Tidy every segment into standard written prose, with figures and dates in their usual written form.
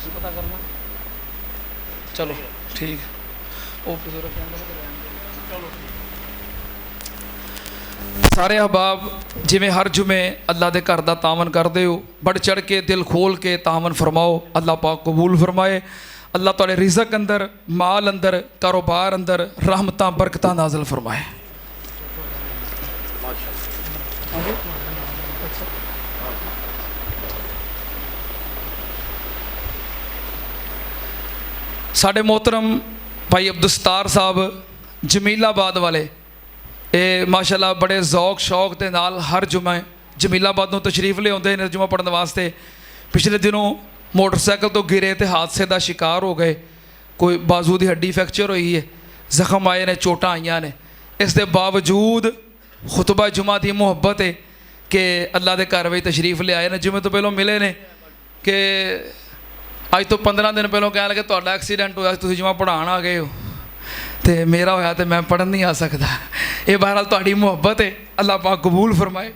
तुसी पता करना। चलो ठीक, वो बुजुर्ग चलो सारे अहबाब जिमें हर जुमे अल्लाह के घर का तावन करते हो, बढ़ चढ़ के दिल खोल के तावन फरमाओ। अल्लाह पाक कबूल फरमाए। अल्लाह तुहाडे रिज़क अंदर, माल अंदर, कारोबार अंदर रहमतां बरकतां नाज़िल फरमाए। साडे मोहतरम भाई अब्दुल साहब जमीलाबाद वाले, ये माशाअल्लाह बड़े जौक शौक के नाल हर जुमे जमीलाबाद तशरीफ ले आते हैं जुमा पढ़ने वास्ते। पिछले दिनों मोटरसाइकिल तो गिरे तो हादसे का शिकार हो गए, कोई बाजू की हड्डी फ्रैक्चर हुई है, जख्म आए ने, चोटां आईयां ने। इस दे बावजूद खुतबा जुमा की मुहब्बत है कि अल्लाह के घर में तशरीफ ले आए ने। जुमे तो पहलों मिले ने कि अज तो 15 दिन पहलों कह लगे तुहाडा एक्सीडेंट होया, तुसीं जुमा पढ़ाण आ गए हो, तो मेरा होया तो मैं पढ़न नहीं आ सकता। ये बहरहाल तुहाडी मुहब्बत है, अल्लाह पाक कबूल फरमाए।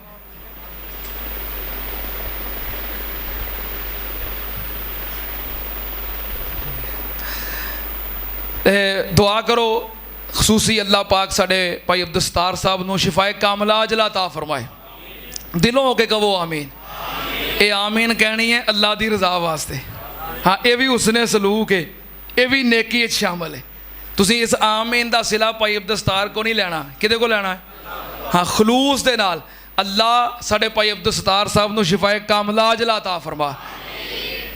दुआ करो खसूसी अल्लाह पाक साडे भाई अब्दुल साहब नूं शिफाए कामला अजला अता फरमाए। दिलों हो के कहो आमीन। ये आमीन कहनी है अल्लाह की रज़ा वास्ते। हाँ, ये भी हुस्ने सलूक है, ये भी नेकी शामिल है। तुसीं इस आमीन का सिला भाई अब्दुल को नहीं लेना, किदे को लेना है? हाँ, खलूस दे नाल। अल्लाह साडे भाई अब्दुल साहब नूं शिफाए कामला अजला अता फरमा।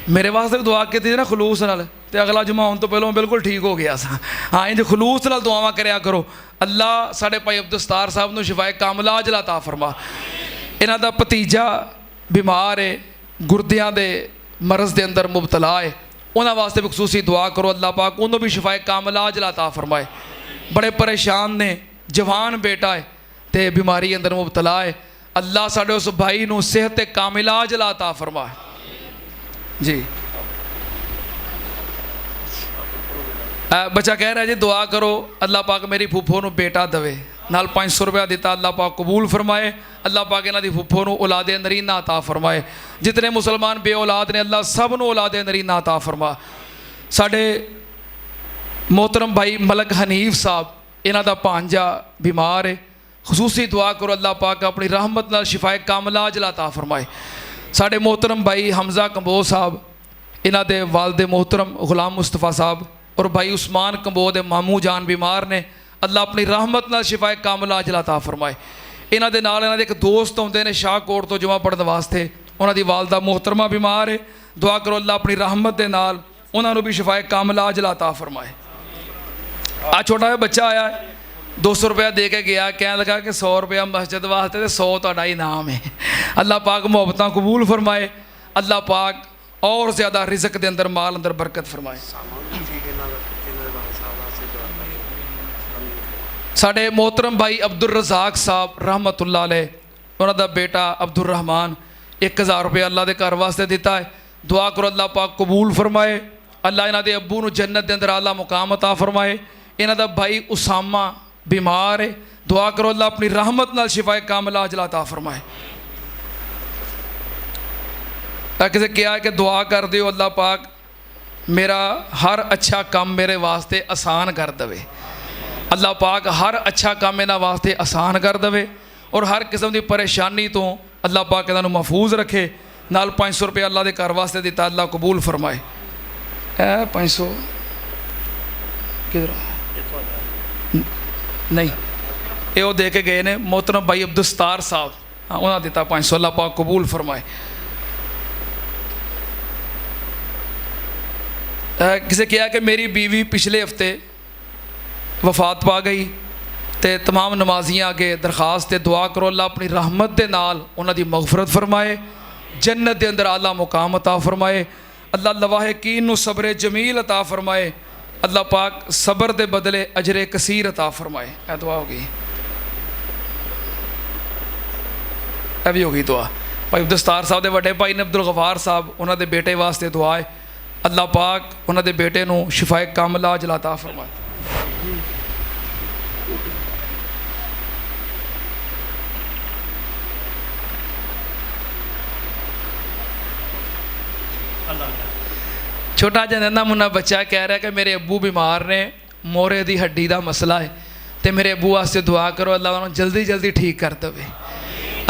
मेरे वास्ते भी दुआ की थी ना खलूस नाल, तो अगला जुमा आने तो पहलों बिल्कुल ठीक हो गया सा। हाँ, इंज खलूस नाल दुआवां करया करो। अल्लाह साडे भाई अब्दुल साहब नूं शिफाए कामला अजला अता फरमा। इन्हां दा भतीजा बीमार है, गुरदियां दे मरज़ के अंदर मुबतला है, उन्होंने वास्ते भी खसूसी दुआ करो। अल्लाह पाक उन्होंने भी शिफाए कामला अजला अता फरमाए। बड़े परेशान ने, जवान बेटा है तो बीमारी अंदर मुबतला है। अल्लाह साडे उस भाई नूं सेहत कामिला अजला अता फरमाए जी। बच्चा कह रहा है जी दुआ करो अल्लाह पाक मेरी फुफो नूं बेटा दवे, नाल 500 रुपया दिता, अल्लाह पाक कबूल फरमाए। अल्लाह पाक इन्हां दी फुफो नूं औलादे नरीना अता फरमाए। जितने मुसलमान बे औलाद ने अल्लाह सब नूं औलादे नरीना अता फरमा। साडे मोहतरम भाई मलक हनीफ साहब, इन्हां दा भांजा बीमार है, खसूसी दुआ करो अल्लाह पाक अपनी रहमत नाल शिफाए कामला अजला अता फरमाए। साडे मोहतरम भाई हमजा कंबो साहब, इन्हां दे वालिद मोहतरम गुलाम मुस्तफ़ा साहब और भाई उस्मान कंबो दे मामू जान बीमार ने, अल्लाह अपनी रहमत नाल शिफाए कामला अजला अता फरमाए। इन्हां दे नाल इन्हां दे एक दोस्त आउंदे ने शाहकोट तो जुमा पढ़ने वास्ते, उन्हां दी वालदा मोहतरमा बीमार है। दुआ करो अल्लाह अपनी रहमत के नाल उन्हां नूं भी शिफाए कामला अजला अता फरमाए। आ छोटा जिहा बच्चा आया है, 200 रुपया दे के गया, कहने लगा कि 100 रुपया मस्जिद वास्ते तो 100 तुहाडा इनाम है। अल्लाह पाक मुहब्बतां कबूल फरमाए। अल्लाह पाक और ज़्यादा रिज़क के अंदर माल अंदर बरकत फरमाए। साडे मोहतरम भाई अब्दुल रज़ाक साहब रहमतुल्लाह अलैह, उन्हां दा बेटा अब्दुल रहमान 1000 रुपया अल्लाह के घर वास्ते दिता है। दुआ करो अल्लाह पाक कबूल फरमाए। अल्लाह इन्हां दे अब्बू नूं जन्नत के अंदर आला मुकाम अता फरमाए। इन्हां दा भाई उसामा बीमार है, दुआ करो अल्लाह अपनी रहमत नाल शिफाए कामला अजला अता फरमाए। किसी कहा कि दुआ कर दियो अल्लाह पाक मेरा हर अच्छा काम मेरे वास्ते आसान कर दवे। अल्लाह पाक हर अच्छा काम इन्हां वास्ते आसान कर दवे और हर किस्म की परेशानी तो अल्लाह पाक इन्हां नूं महफूज रखे। नाल 500 रुपया अल्लाह के घर वास्ते दिता, अल्लाह कबूल फरमाए। 500 किधर नहीं, ये वो दे के गए ने मोहतरम भाई अब्दुल साहब, हाँ उन्होंने दिता 500, अल्लाह पाक कबूल फरमाए। किसी कहा कि मेरी बीवी पिछले हफ्ते वफात पा गई, तो तमाम नमाजियां अगे दरखास्त दुआ करो अल्लाह अपनी रहमत के नाल उन्हां दी मगफरत फरमाए, जन्नत के अंदर आला मुकाम अता फरमाए। अल्लाह लवाहिकीन नूं सब्र जमील अता फरमाए। अल्लाह पाक सब्र के बदले अजरे कसीर अता फरमाए। यह दुआ हो गई, यह भी हो गई दुआ। भाई अब्दुल साहब के वड्डे भाई ने अब्दुल गफार साहब, उन्होंने बेटे वास्ते दुआ है। अल्लाह पाक उन्होंने बेटे नूं शिफाए कामला अजला अता फरमाए। छोटा जिहा नन्हा मुन्ना बच्चा कह रहा है कि मेरे अब्बू बीमार ने, मोरे दी हड्डी का मसला है, तो मेरे अब्बू वास्ते दुआ करो अल्लाह उन्होंने जल्दी जल्दी ठीक कर देवे।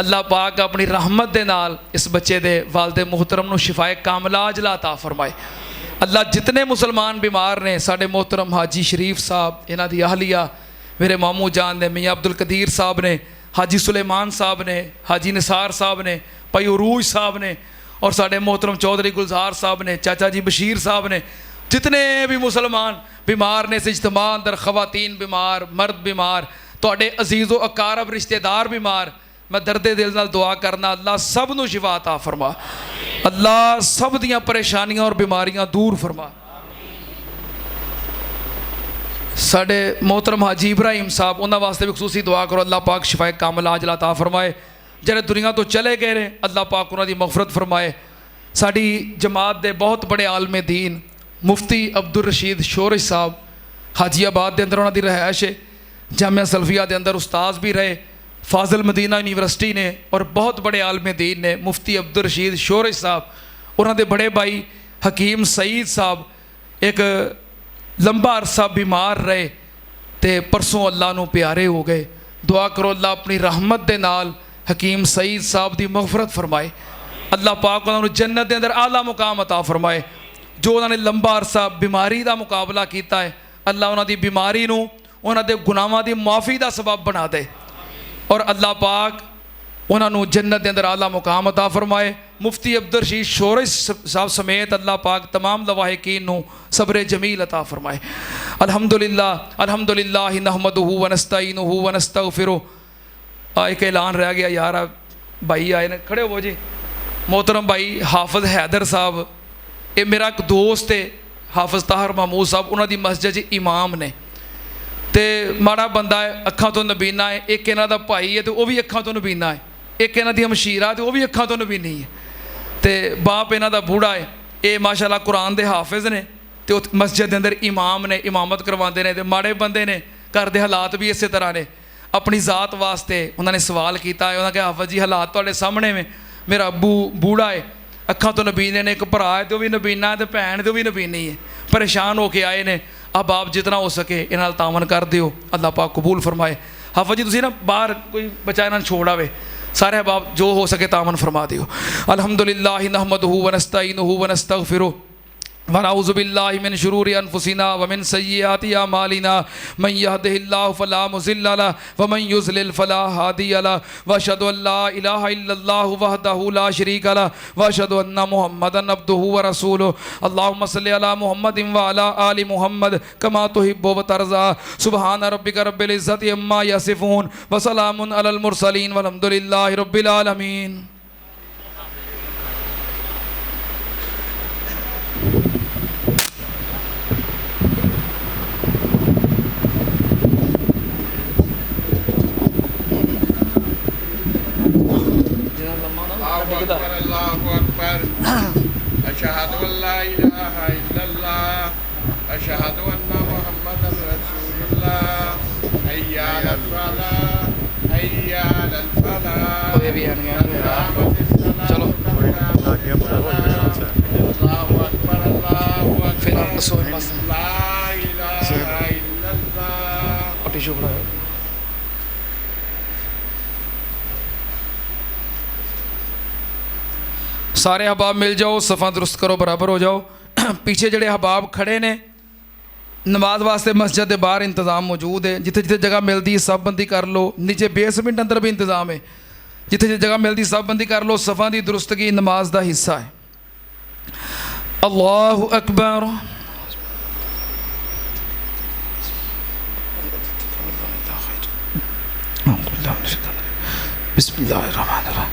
अल्लाह पाक अपनी रहमत दे नाल इस बच्चे दे वालिद मुहतरम नूं शिफाए कामला अजला अता फरमाए। अल्लाह जितने मुसलमान बीमार ने, साडे मोहतरम हाजी शरीफ साहब, इन्हां दी अहलिया, मेरे मामू जान ने, मियाँ अब्दुल कदीर साहब ने, हाजी सुलेमान साहब ने, हाजी निसार साहब ने, भाई उरूज साहब ने, और साडे मोहतरम चौधरी गुलजार साहब ने, चाचा जी बशीर साहब ने, जितने भी मुसलमान बीमार ने, इस इज्तिमा अंदर खवातीन बीमार, मर्द बीमार, तुहाडे अजीज़ो अकारब रिश्तेदार बीमार, मैं दर्दे दिल नाल दुआ करना अल्लाह सब नूं शिफा अता फरमा, अल्लाह सब दियां परेशानियां और बीमारियां दूर फरमा। साडे मोहतरम हाजी इब्राहिम साहब, उन्होंने वास्ते भी खसूसी दुआ करो अल्लाह पाक शिफाए कामला अजला अता फरमाए। ਜਿਹੜੇ दुनिया तो चले गए ने अल्लाह पाक उन्होंने मगफरत फरमाए। साड़ी जमात दे बहुत बड़े आलमे दीन मुफ्ती अब्दुल रशीद शोरश साहब हाजीआबाद के अंदर उन्होंने रहायश है, जामिया सल्फिया के अंदर उस्ताद भी रहे, फाजिल मदीना यूनिवर्सिटी ने, और बहुत बड़े आलमे दीन ने मुफ्ती अब्दुल रशीद शोरश साहब, उन्होंने बड़े भाई हकीम सईद साहब एक लंबा अरसा बीमार रहे, तो परसों अल्लाह नूं प्यारे हो गए। दुआ करो अल्लाह अपनी रहमत दे नाल हकीम सईद साहब की मगफरत फरमाए, अल्लाह पाक उन्होंने जन्नत के अंदर आला मुकाम अता फरमाए। जो उन्होंने लंबा अरसा बीमारी का मुकाबला किया है, अल्लाह उन्होंने बीमारी नूं उन्होंने गुनाहों की माफ़ी का सबब बना दे, और अल्लाह पाक उन्होंने जन्नत के अंदर आला मुकाम अता फरमाए। मुफ्ती अब्दुल रशीद शोरश साहब समेत अल्लाह पाक तमाम लवाहिकीन नूं सब्र जमील अता फरमाए। अल्हम्दुलिल्लाह अल्हम्दुलिल्लाह नहमदुहु व नस्तईनुहु व नस्तगफिरुह। एक ऐलान रह गया यार, भाई आए ने, खड़े हो जी। मोहतरम भाई हाफिज हैदर साहब, ये मेरा एक दोस्त है, हाफिज ताहर महमूद साहब, उन्होंने मस्जिद इमाम ने, तो माड़ा बंदा है, अखा तो नबीना है। एक इन्हों का भाई है तो वह भी अखा तो नबीना है, एक इन्हों की मशीरा तो वह भी अखा तो नबीनी है, तो बाप इन्हों का बूढ़ा है। ये माशाअल्लाह कुरान के हाफिज ने, तो मस्जिद के अंदर इमाम ने, इमामत करवाते हैं। तो माड़े बंदे ने, घर के हालात भी इस तरह ने। अपनी ज़ात वास्ते उन्होंने सवाल किया है, उन्होंने कहा हाफिज जी हालात तुहाडे सामने में, मेरा अब्बू बूढ़ा है, अखा तो नबीने ने, एक भरा है तो भी नबीना है, तो भैन तो भी नबीनी है, परेशान होके आए ने। अब आप जितना हो सके इन्हां तावन कर दियो, अल्लाह पाक कबूल फरमाए। हाफिज जी तुसीं ना बाहर कोई बच्चा इन्हां छोड़ आवे, सारे अहबाब जो हो सके तावन फरमा दियो। अल्हम्दुलिल्लाह नहमदुहु व नस्तईनुहु व नस्तगफिरुह व नऊज़ु बिल्लाहि मिन शुरूरि अनफुसिना व मिन सय्यिआति अमालिना मन यहदिहिल्लाहु फला मुज़िल्ल लहु व मन युज़लिल फला हादिय लहु व अशहदु अल्ला इलाहा इल्लल्लाहु वहदहु ला शरीका लहु व अशहदु अन्ना मुहम्मदन अब्दुहु व रसूलुहु। अल्लाहुम्मा सल्लि अला मुहम्मदिन व अला आलि मुहम्मद कमा तुहिब्बु व तर्ज़ा। सुब्हान रब्बिका रब्बिल इज़्ज़ति अम्मा यसिफून व सलामुन अलल मुरसलीन वल्हम्दुलिल्लाहि रब्बिल आलमीन। अशहदु अल्ला इलाहा इल्लल्लाह अशहदु अन्ना मुहम्मदन रसूलुल्लाह हय्या अलल फलाह हय्या अलल फलाह। चलो अल्लाहु अकबर अल्लाहु अकबर ला इलाहा इल्लल्लाह। टिशू पड़ा सारे हबाब मिल जाओ, सफ़ा दुरुस्त करो, बराबर हो जाओ। पीछे जड़े हबाब खड़े ने, नमाज वास्ते मस्जिद के बाहर इंतज़ाम मौजूद है, जिथे जिथे जगह मिलती सब बंदी कर लो। नीचे बेसमेंट अंदर भी इंतज़ाम है, जिथे जिथे जगह मिलती सब बंदी कर लो। सफ़ा की दुरुस्तगी नमाज का हिस्सा है। अल्लाहु अकबर। बिस्मिल्लाहिर्रहमानिर्रहीम।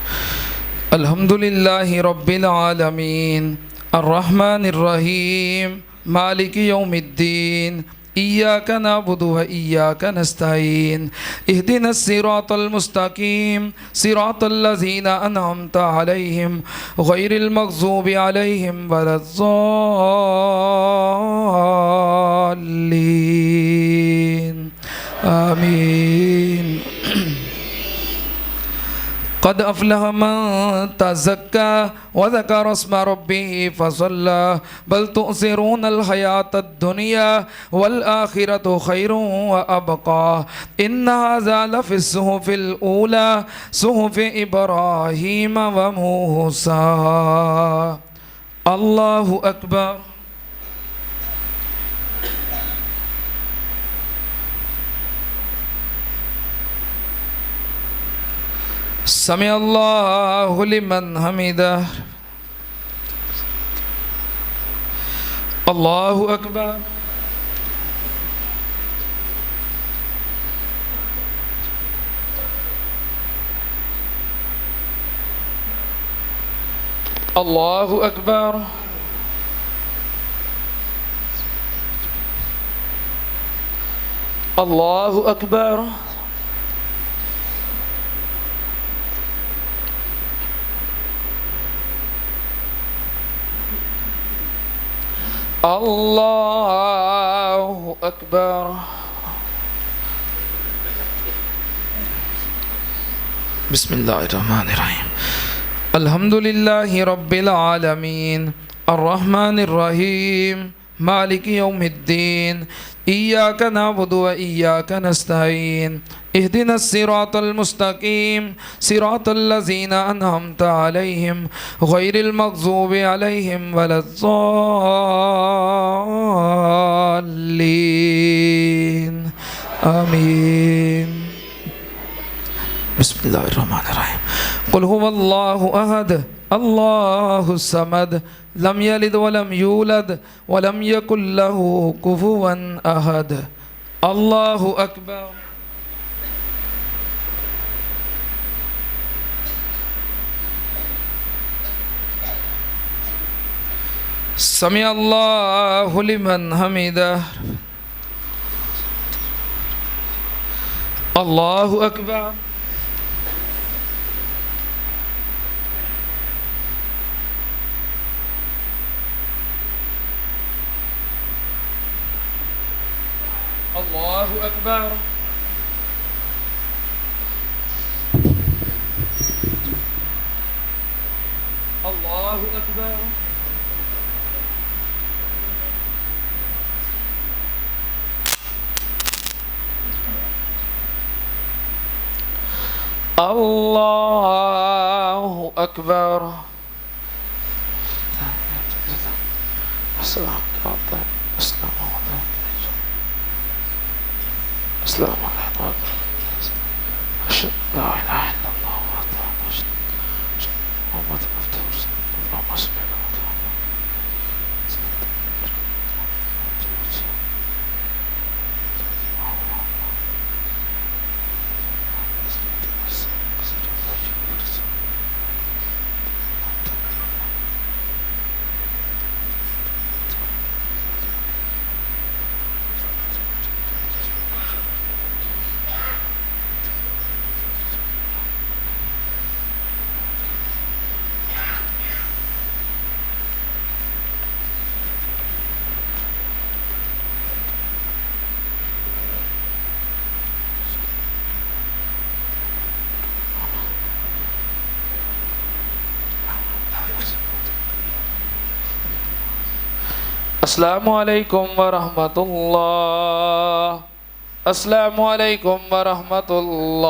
अल्हम्दुलिल्लाहि रब्बिल आलमीन अर्रहमानिर रहीम मालिकि यौमिद्दीन इय्याका नअबुदु व इय्याका नस्तईन इहदिनस सिरातल मुस्तकीम सिरातल लज़ीना अनअमता अलैहिम गैरिल मग़ज़ूबि अलैहिम वलद्दाल्लीन आमीन। क़द अफ़लह मन तज़क्का व ज़करा अस्मा रब्बिही फ़सल्ला बल तु'सिरूनल हयातद दुनिया वल आखिरतु खैरुन व अबक़ा इन्न हाज़ा लफ़िस सुहुफ़िल ऊला सुहुफ़ि इब्राहीम व मूसा। अल्लाहु अकबर। समी अल्लाहु लिमन हमिदा। अल्लाहु अकबर। अल्लाहु अकबर। अल्लाहु अकबर। अल्लाहु अकबर। बिस्मिल्लाहिर्रहमानिर्रहीम। अल्हम्दुलिल्लाहि रब्बिल आलमीन अर्रहमानिर रहीम मालिकि यौमिद्दीन इय्याका नअबुदु व इय्याका नस्तईन इहदिनस सिरातल मुस्तकीम सिरातल लज़ीना अन्अमता अलैहिम गैरिल मग़ज़ूबि अलैहिम वलद्दाल्लीन आमीन। बिस्मिल्लाहिर्रहमानिर्रहीम। कुल हुवल्लाहु अहद अल्लाहुस समद लम यलिद वलम यूलद वलम यकुल लहू कुफुवन अहद। अल्लाहु अकबर। समी अल्लाहु लिमन हमिदा। अल्लाहु अकबर। अल्लाहु अकबर। अल्लाहु अकबर। अल्लाहु अकबर। अस्सलामु अलैकुम व रहमतुल्लाह। अस्सलामु अलैकुम व रहमतुल्लाह।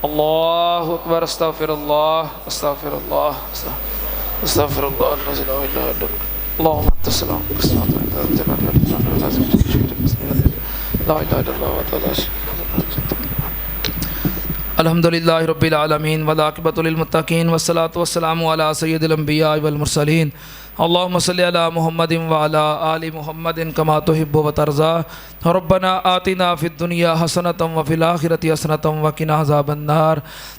अल्लाहु अकबर। अस्तगफिरुल्लाह अस्तगफिरुल्लाह अस्तगफिरुल्लाह अल्लाहुम्मा अंता सलाम ला इलाहा इल्लल्लाह। अल्हम्दुलिल्लाहि रब्बिल आलमीन वल आक़िबतु लिल मुत्तक़ीन वस्सलातु वस्सलामु अला सय्यिदिल अंबिया वल मुरसलीन। अल्लाहुम्मा सल्लि अला मुहम्मदिन व अला आलि मुहम्मदिन कमा तुहिब्बु व तर्ज़ा। रब्बना आतिना फ़िद दुनिया हसनतम व फ़िल आखिरति हसनतम व क़िना अज़ाबन्नार।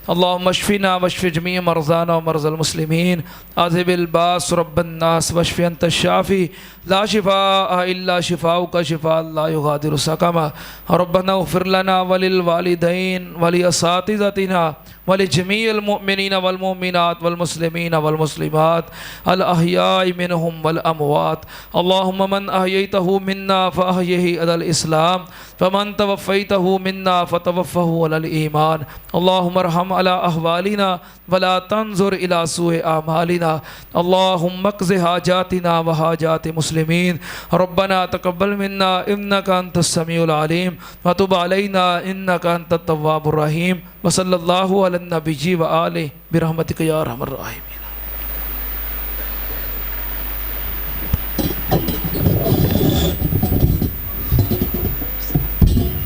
अल्लाहुम्मा अश्फ़िना वश्फ़ि जमीअ मरज़ाना व मरज़ल मुस्लिमीन अज़हिबिल बास रब्बन नास वश्फ़ि अंत शाफ़ी ला शिफ़ाअ इल्ला शिफ़ाउका शिफ़ाअ ला युग़ादिरु सक़मा। रब्बना इग़फ़िर लना व लिल वालिदैन व लि असातिज़तिना वलिजमीअल मुमिनीन वल मुमिनात वल मुस्लिमीन वल मुस्लिमात अल अहयाइ मिनहुम वल अमवात। अल्लाहुम्मा मन अहयैतहु मिन्ना फअहयिही अलल इस्लाम फमन तवफ़्फ़ैतहु मिन्ना फतवफ़्फ़हु अलल ईमान। अल्लाहुम्मा अरहम अला अहवालिना वला तंजुर इला सूए आमालिना। अल्लाहुम्मा क़ज़ि हाजातिना व हाजाति मुस्लिमीन। रब्बना तक़ब्बल मिन्ना इन्नका अंतस समीउल अलीम व तुब अलैना इन्नका अंतत तव्वाबुर रहीम। व सल्लल्लाहु अला नबिय्यि व आलिहि बिरहमतिका या अरहमर राहिमीन।